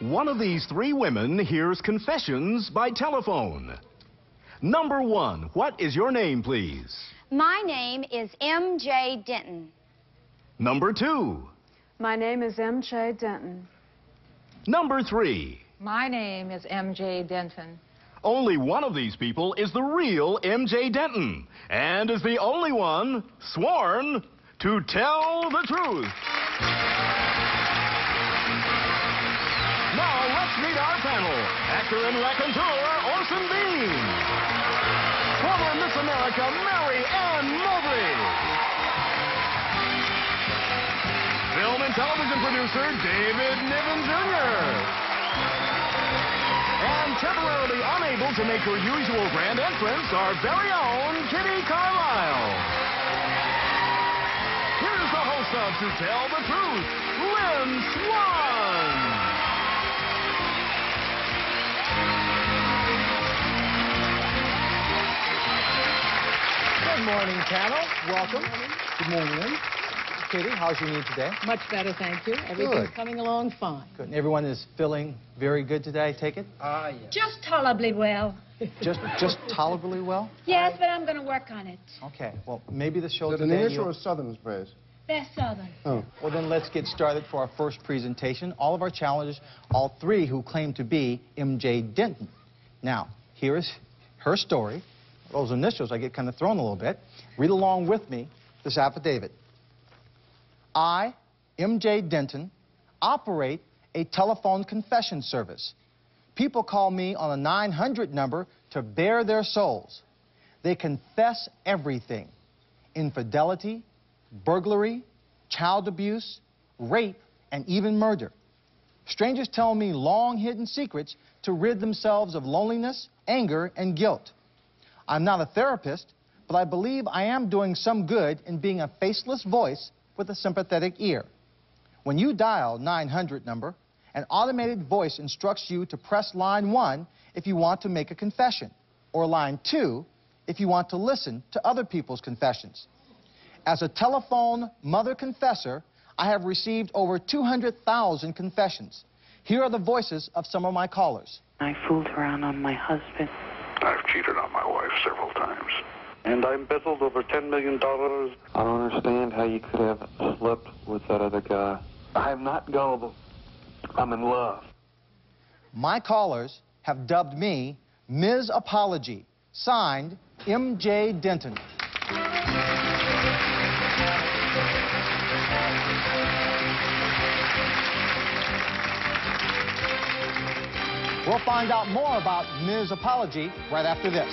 One of these three women hears confessions by telephone. Number one, what is your name, please? My name is M.J. Denton. Number two. My name is M.J. Denton. Number three. My name is M.J. Denton. Only one of these people is the real M.J. Denton and is the only one sworn to tell the truth. Now let's meet our panel. Actor and raconteur Orson Bean. Former Miss America Mary Ann Mobley. Film and television producer David Niven Jr. And temporarily unable to make her usual grand entrance, our very own Kitty Carlisle. Here's the host of To Tell the Truth, Lynn Swann. Good morning, panel. Welcome. Good morning, Lynn. Kitty, how's your knee today? Much better, thank you. Everything's coming along fine. Good. And everyone is feeling very good today, I take it? Yes. Just tolerably well. Just tolerably well? Yes, but I'm going to work on it. Okay. Well, maybe the show Is it an today... English or a Southern phrase? They're Southern. Oh. Well, then let's get started for our first presentation. All of our challengers, all three who claim to be M.J. Denton. Now, here is her story. Those initials, I get kind of thrown a little bit. Read along with me this affidavit. I, M.J. Denton, operate a telephone confession service. People call me on a 900 number to bare their souls. They confess everything: infidelity, burglary, child abuse, rape, and even murder. Strangers tell me long-hidden secrets to rid themselves of loneliness, anger, and guilt. I'm not a therapist, but I believe I am doing some good in being a faceless voice with a sympathetic ear. When you dial 900 number, an automated voice instructs you to press line 1 if you want to make a confession, or line 2 if you want to listen to other people's confessions. As a telephone mother confessor, I have received over 200,000 confessions. Here are the voices of some of my callers. I fooled around on my husband. I've cheated on my wife several times. And I embezzled over $10 million. I don't understand how you could have slept with that other guy. I'm not gullible. I'm in love. My callers have dubbed me Ms. Apology, signed M.J. Denton. We'll find out more about Ms. Apology right after this.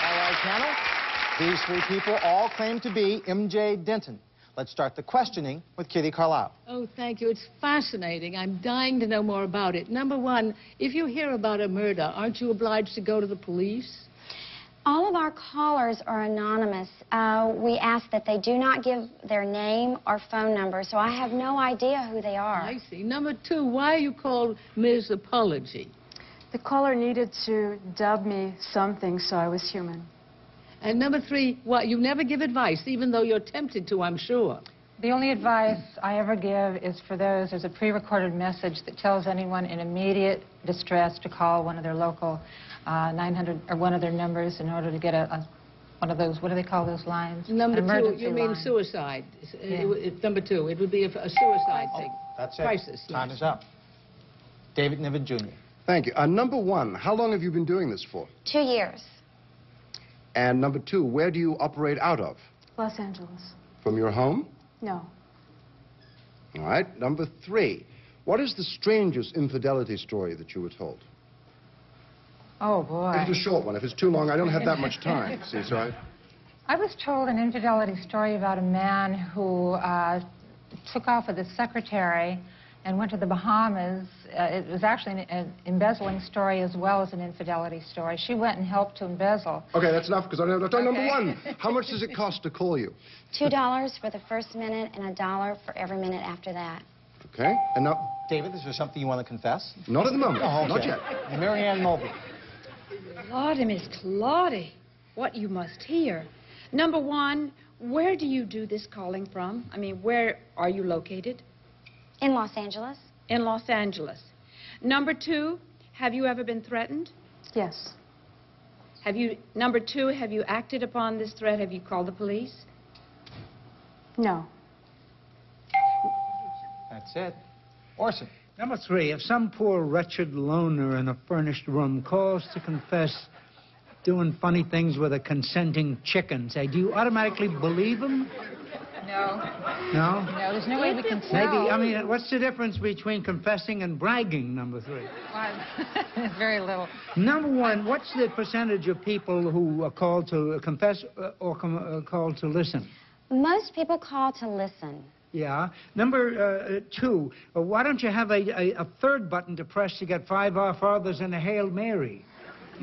All right, panel. These three people all claim to be M.J. Denton. Let's start the questioning with Kitty Carlisle. Oh, thank you. It's fascinating. I'm dying to know more about it. Number one, if you hear about a murder, aren't you obliged to go to the police? All of our callers are anonymous. We ask that they do not give their name or phone number, so I have no idea who they are. I see. Number two, why are you called Ms. Apology? The caller needed to dub me something, so I was human. And number three, what, you never give advice, even though you're tempted to, I'm sure. The only advice I ever give is for those, there's a pre-recorded message that tells anyone in immediate distress to call one of their local 900, or one of their numbers in order to get one of those, what do they call those lines? Number An two, emergency you mean line. suicide. Yeah. Number two, it would be a suicide thing. That's it. Crisis. Time yes. is up. David Niven Jr. Thank you. Number one, how long have you been doing this for? 2 years. And number two, where do you operate out of? Los Angeles. From your home? No. All right. Number three, what is the strangest infidelity story that you were told? Oh, boy. If it's a short one. If it's too long, I don't have that much time. See, so I was told an infidelity story about a man who took off with his secretary and went to the Bahamas. It was actually an embezzling story as well as an infidelity story. She went and helped to embezzle. Okay, that's enough, because I don't have time. Okay. Number one, how much does it cost to call you? $2 for the first minute and $1 for every minute after that. Okay, and now... David, is there something you want to confess? Not at the moment. Oh, okay. Not yet. Mary Ann Mobley. Lordy, Miss Claudie. what you must hear. Number one, where do you do this calling from? I mean, where are you located? In Los Angeles. In Los Angeles. Number two, have you ever been threatened? Yes. Number two, have you acted upon this threat? Have you called the police? No. That's it. Orson. Number three, if some poor wretched loner in a furnished room calls to confess doing funny things with a consenting chicken, say, do you automatically believe him? No. No? No, there's no way we can tell. Maybe, I mean, what's the difference between confessing and bragging, number three? There's very little. Number one, what's the percentage of people who are called to confess or called to listen? Most people call to listen. Yeah. Number two, why don't you have a third button to press to get 5 Our Fathers and a Hail Mary?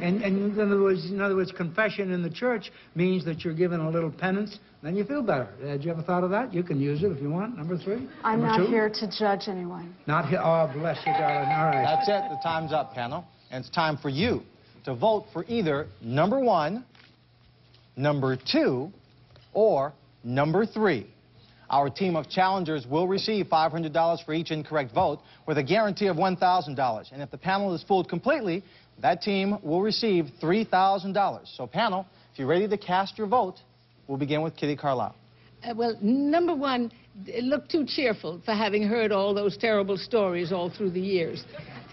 And in other words, confession in the church means that you're given a little penance, then you feel better. Had you ever thought of that? You can use it if you want. Number three. I'm Number not two? here to judge anyone. Not here. Oh, bless you, darling. All right. That's it. The time's up, panel. And it's time for you to vote for either number one, number two, or number three. Our team of challengers will receive $500 for each incorrect vote with a guarantee of $1,000. And if the panel is fooled completely, that team will receive $3,000. So, panel, if you're ready to cast your vote, we'll begin with Kitty Carlisle. Well, number one, it looked too cheerful for having heard all those terrible stories all through the years.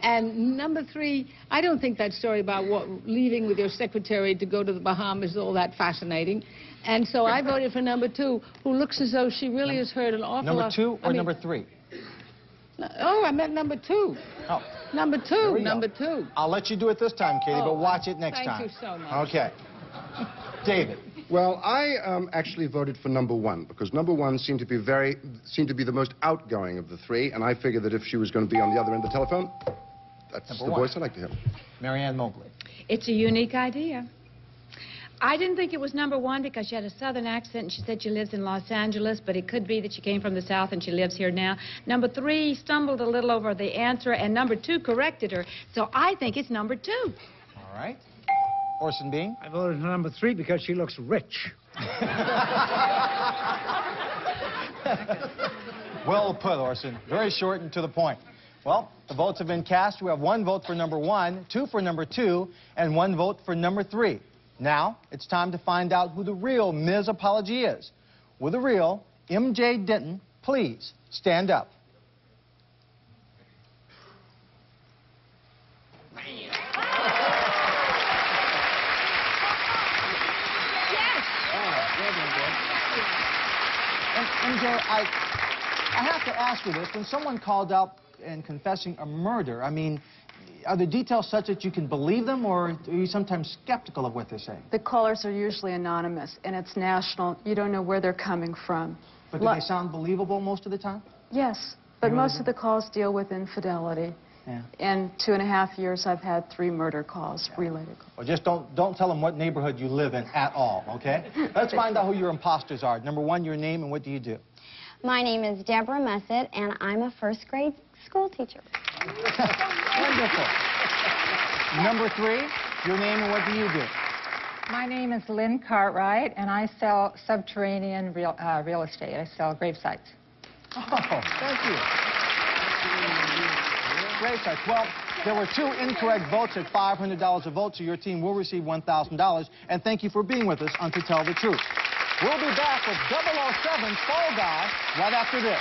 And number three, I don't think that story about leaving with your secretary to go to the Bahamas is all that fascinating. And so I voted for number two, who looks as though she really has heard an awful lot. Number two or number three? Oh, I meant number two. Oh. Number two, number two. I'll let you do it this time, Katie, but watch it next time. Thank you so much. Okay. David. Well, I actually voted for number one because number one seemed to be the most outgoing of the three, and I figured that if she was going to be on the other end of the telephone, that's the voice I'd like to hear. Mary Ann Mobley. It's a unique idea. I didn't think it was number one because she had a southern accent and she said she lives in Los Angeles, but it could be that she came from the south and she lives here now. Number three stumbled a little over the answer, and number two corrected her. So I think it's number two. All right. Orson Bean. I voted for number three because she looks rich. Well put, Orson. Very short and to the point. Well, the votes have been cast. We have 1 vote for number one, 2 for number two, and 1 vote for number three. Now, it's time to find out who the real Ms. Apology is. Will the real M.J. Denton please stand up? MJ, I have to ask you this. When someone called out and confessing a murder, I mean, are the details such that you can believe them, or are you sometimes skeptical of what they're saying? The callers are usually anonymous, and it's national. You don't know where they're coming from. But do they sound believable most of the time? Yes, but most of the calls deal with infidelity. Yeah. In 2.5 years, I've had 3 murder calls, related calls. Well, just don't tell them what neighborhood you live in at all, okay? Let's find out who your imposters are. Number one, your name, and what do you do? My name is Deborah Mussett, and I'm a first-grade school teacher. Wonderful. Number three, your name, and what do you do? My name is Lynn Cartwright, and I sell subterranean real estate. I sell grave sites. Oh, thank you. Grave sites. Well, there were 2 incorrect votes at $500 a vote, so your team will receive $1,000. And thank you for being with us on To Tell the Truth. We'll be back with 007's Fall Guy right after this.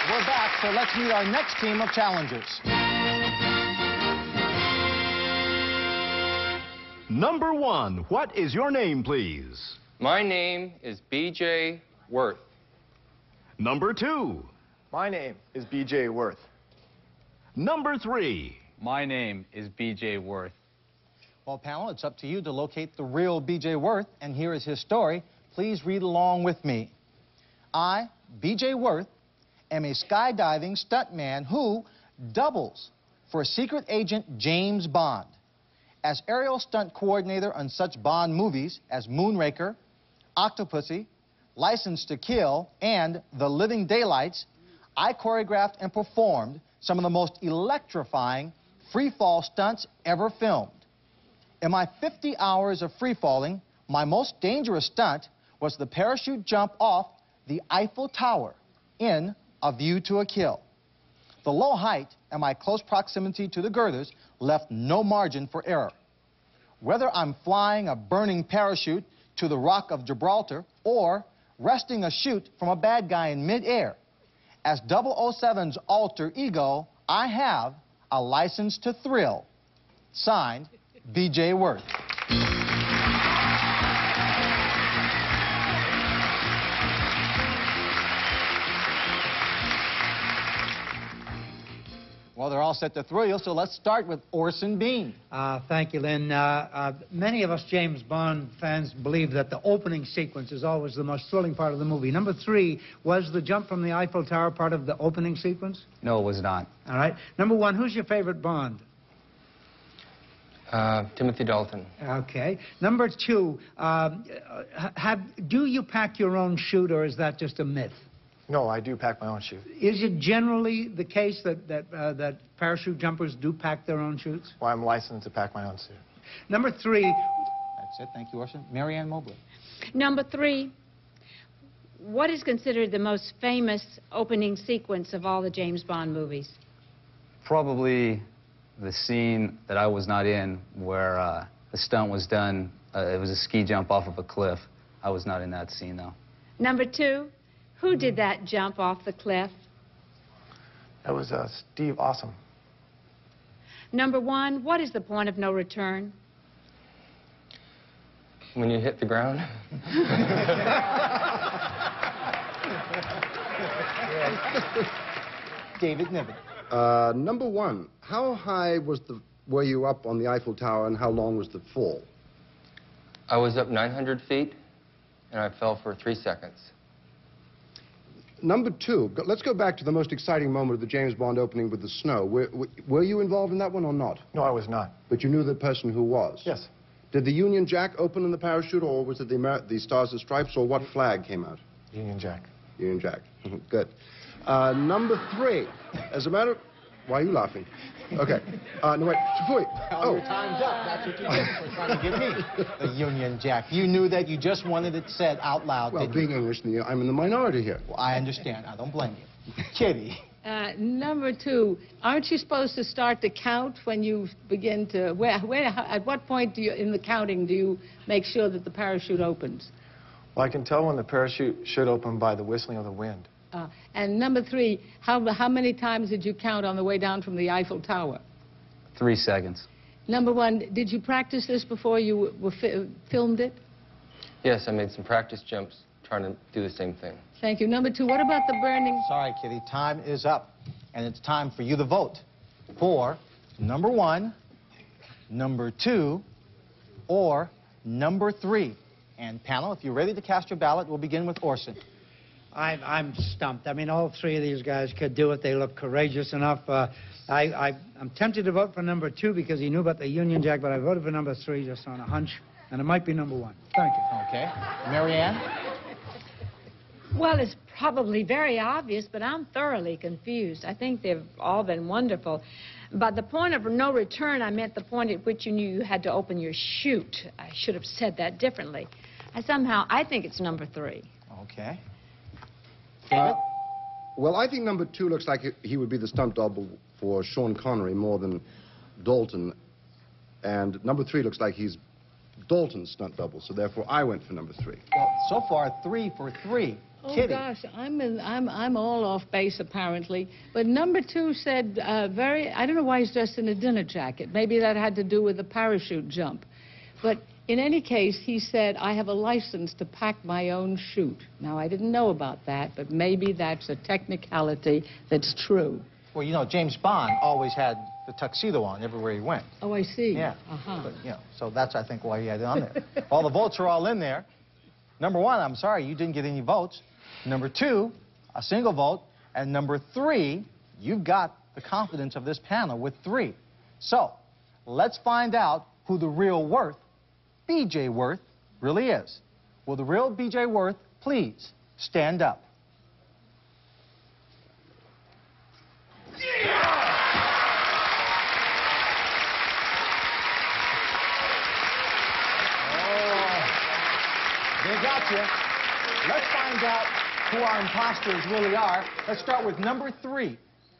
We're back, so let's meet our next team of challengers. Number one, what is your name, please? My name is B.J. Worth. Number two. My name is B.J. Worth. Number three. My name is B.J. Worth. Well, panel, it's up to you to locate the real B.J. Worth, and here is his story. Please read along with me. I, B.J. Worth, am a skydiving stuntman who doubles for secret agent James Bond. As aerial stunt coordinator on such Bond movies as Moonraker, Octopussy, License to Kill, and The Living Daylights, I choreographed and performed some of the most electrifying free fall stunts ever filmed. In my 50 hours of free falling, my most dangerous stunt was the parachute jump off the Eiffel Tower in A View to a Kill. The low height and my close proximity to the girders left no margin for error. Whether I'm flying a burning parachute to the Rock of Gibraltar or wresting a chute from a bad guy in midair, as 007's alter ego, I have a license to thrill. Signed, B.J. Worth. Well, they're all set to thrill you, so let's start with Orson Bean. Thank you, Lynn. Many of us James Bond fans believe that the opening sequence is always the most thrilling part of the movie. Number 3, was the jump from the Eiffel Tower part of the opening sequence? No, it was not. All right. Number 1, who's your favorite Bond? Timothy Dalton. Okay. Number 2, do you pack your own chute, or is that just a myth? No, I do pack my own chute. Is it generally the case that parachute jumpers do pack their own chutes? Well, I'm licensed to pack my own suit. Number 3. That's it. Thank you, Orson. Mary Ann Mobley. Number 3, what is considered the most famous opening sequence of all the James Bond movies? Probably the scene that I was not in where the stunt was done. It was a ski jump off of a cliff. I was not in that scene, though. Number 2, who did that jump off the cliff? That was Steve Awesome. Number 1, what is the point of no return? When you hit the ground? David Niven. Number 1, how high were you up on the Eiffel Tower, and how long was the fall? I was up 900 feet, and I fell for 3 seconds. Number 2, let's go back to the most exciting moment of the James Bond opening with the snow. Were you involved in that one or not? No, I was not. But you knew the person who was? Yes. Did the Union Jack open in the parachute, or was it the Stars and Stripes, or what flag came out? Union Jack. Union Jack. Good. Number 3, as a matter of... Why are you laughing? Okay. No, wait. Oh, your time's up. That's what you did for trying to get me. The Union Jack. You knew that. You just wanted it said out loud. Well, being English, I'm in the minority here. Well, I understand. I don't blame you. Kitty. Number 2, aren't you supposed to start to count when you begin to... at what point in the counting do you make sure that the parachute opens? Well, I can tell when the parachute should open by the whistling of the wind. And number 3, how many times did you count on the way down from the Eiffel Tower? 3 seconds. Number 1, did you practice this before you filmed it? Yes, I made some practice jumps trying to do the same thing. Thank you. Number 2, what about the burning? Sorry, Kitty. Time is up. And it's time for you to vote for number 1, number 2, or number 3. And panel, if you're ready to cast your ballot, we'll begin with Orson. I'm stumped. I mean, all 3 of these guys could do it. They look courageous enough. I'm tempted to vote for number 2 because he knew about the Union Jack, but I voted for number 3 just on a hunch, and it might be number 1. Thank you. Okay. Mary Ann? Well, it's probably very obvious, but I'm thoroughly confused. I think they've all been wonderful. By the point of no return, I meant the point at which you knew you had to open your chute. I should have said that differently. I think it's number 3. Okay. Well, I think number 2 looks like he would be the stunt double for Sean Connery more than Dalton. And number 3 looks like he's Dalton's stunt double, so therefore I went for number 3. Well, so far, 3 for 3. Oh, Kitty. gosh, I'm all off base, apparently. But number 2 said I don't know why he's dressed in a dinner jacket. Maybe that had to do with the parachute jump. But in any case, he said, I have a license to pack my own chute. Now, I didn't know about that, but maybe that's a technicality that's true. Well, you know, James Bond always had the tuxedo on everywhere he went. Oh, I see. Yeah. Uh-huh. But, you know, so that's, I think, why he had it on there. All the votes are all in there. Number 1, I'm sorry, you didn't get any votes. Number 2, a single vote. And number 3, you've got the confidence of this panel with 3. So, let's find out who the real Worth, B.J. Worth, really is. Will the real B.J. Worth please stand up? got you. Let's find out who our imposters really are. Let's start with number 3.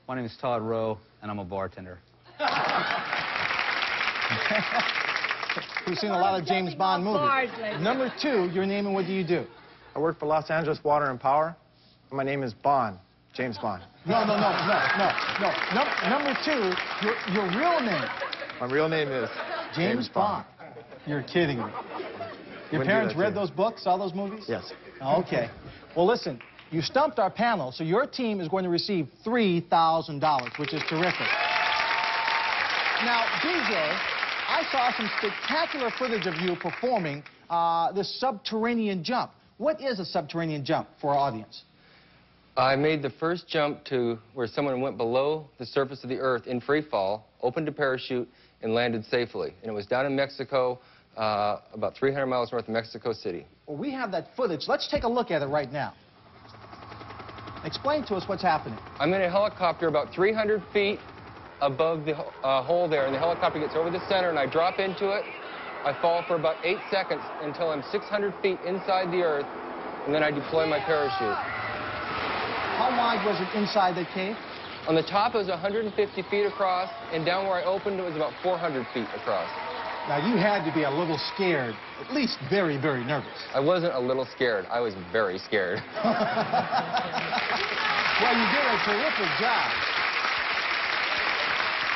My name is Todd Rowe, and I'm a bartender. We've seen a lot of James Bond movies. Number 2, your name and what do you do? I work for Los Angeles Water and Power. My name is Bond, James Bond. No. Number 2, your real name. My real name is James Bond. You're kidding me. Your parents read those books, saw those movies? Yes. Okay. Well, listen, you stumped our panel, so your team is going to receive $3,000, which is terrific. Now, DJ, I saw some spectacular footage of you performing this subterranean jump. What is a subterranean jump for our audience? I made the first jump to where someone went below the surface of the earth in free fall, opened a parachute, and landed safely. And it was down in Mexico, about 300 miles north of Mexico City. Well, we have that footage. Let's take a look at it right now. Explain to us what's happening. I'm in a helicopter about 300 feet above the hole there, and the helicopter gets over the center, and I drop into it. I fall for about 8 seconds until I'm 600 feet inside the earth, and then I deploy my parachute. How wide was it inside the cave? On the top, it was 150 feet across, and down where I opened, it was about 400 feet across. Now, you had to be a little scared, at least very, very nervous. I wasn't a little scared. I was very scared. Well, you did a terrific job.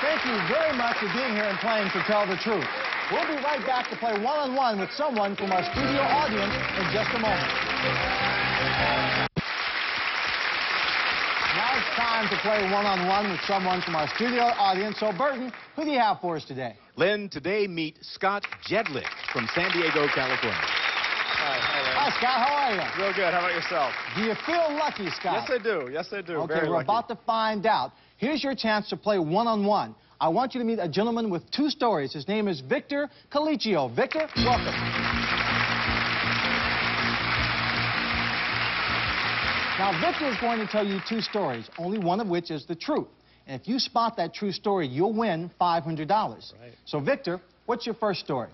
Thank you very much for being here and playing To Tell the Truth. We'll be right back to play one-on-one with someone from our studio audience in just a moment. Now it's time to play one-on-one with someone from our studio audience. So, Burton, who do you have for us today? Lynn, today meet Scott Jedlick from San Diego, California. Hi, Scott. How are you? Real good. How about yourself? Do you feel lucky, Scott? Yes, I do. Yes, I do. Okay, Very we're lucky. about to find out. Here's your chance to play one-on-one. I want you to meet a gentleman with 2 stories. His name is Victor Colicchio. Victor, welcome. Now, Victor is going to tell you 2 stories, only one of which is the truth. And if you spot that true story, you'll win $500. Right. So, Victor, what's your first story?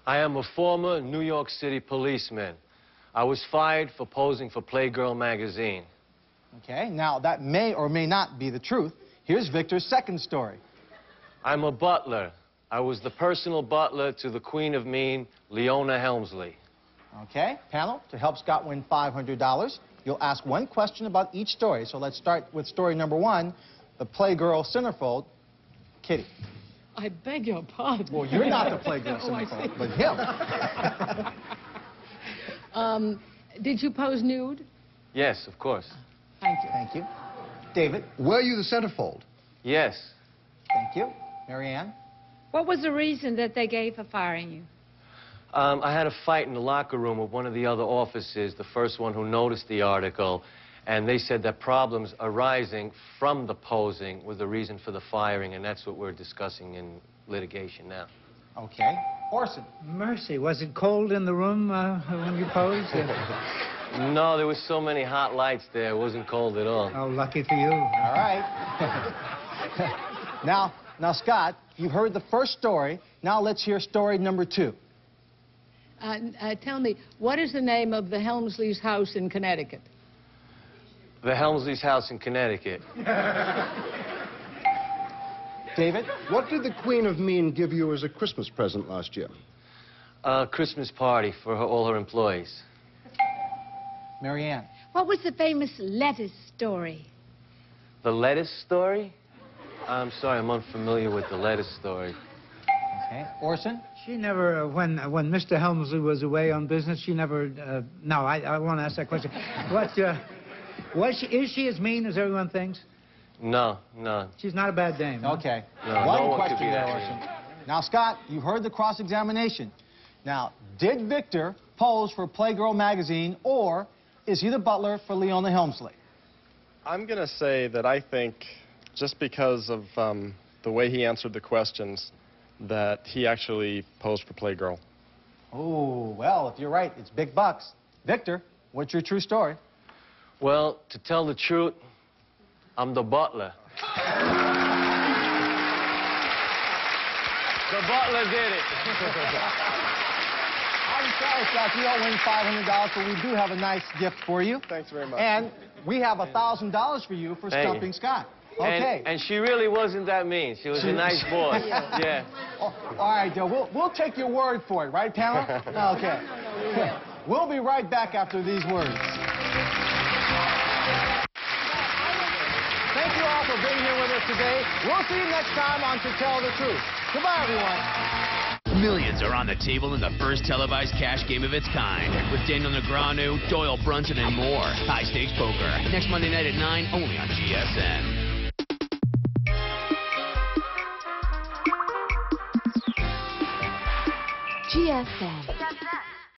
I am a former New York City policeman. I was fired for posing for Playgirl magazine. Okay, now that may or may not be the truth. Here's Victor's second story. I'm a butler. I was the personal butler to the Queen of Mean, Leona Helmsley. Okay, panel, to help Scott win $500, you'll ask one question about each story. So let's start with story number 1, the Playgirl centerfold, Kitty. I beg your pardon. Well, you're not the Playgirl centerfold, but him. Did you pose nude? Yes, of course. Thank you. Thank you. David? Were you the centerfold? Yes. Thank you. Mary Ann? What was the reason that they gave for firing you? I had a fight in the locker room with one of the other officers, the first one who noticed the article, and they said that problems arising from the posing was the reason for the firing, and that's what we're discussing in litigation now. Okay. Orson? Mercy, was it cold in the room when you posed? No, there was so many hot lights there, it wasn't cold at all. Oh, lucky for you. All right. Now, Scott, you heard the first story. Now let's hear story number 2. Tell me, what is the name of the Helmsley's house in Connecticut? The Helmsley's house in Connecticut. David? What did the Queen of Mean give you as a Christmas present last year? A Christmas party for all her employees. Mary Ann? What was the famous lettuce story? The lettuce story? I'm sorry, I'm unfamiliar with the lettuce story. Okay. Orson? She never, when Mr. Helmsley was away on business, she never, no, I won't ask that question. Is she as mean as everyone thinks? No, no. She's not a bad dame. Huh? Okay. No, One question there, Orson. Now, Scott, you heard the cross-examination. Now, did Victor pose for Playgirl magazine, or is he the butler for Leona Helmsley? I'm going to say that I think, just because of the way he answered the questions, that he actually posed for Playgirl. Oh, well, if you're right, it's big bucks. Victor, what's your true story? Well, to tell the truth, I'm the butler. The butler did it. I I'm sorry, Scott, you don't win $500, but we do have a nice gift for you. Thanks very much. And we have $1,000 for you for stumping Scott. Okay. And she really wasn't that mean. She was a nice boy. Yeah. Oh, all right, Joe. We'll take your word for it, right, Pamela? Okay. We'll be right back after these words. Thank you all for being here with us today. We'll see you next time on To Tell the Truth. Goodbye, everyone. Millions are on the table in the first televised cash game of its kind. With Daniel Negreanu, Doyle Brunson, and more. High Stakes Poker. Next Monday night at 9, only on GSN. GSN.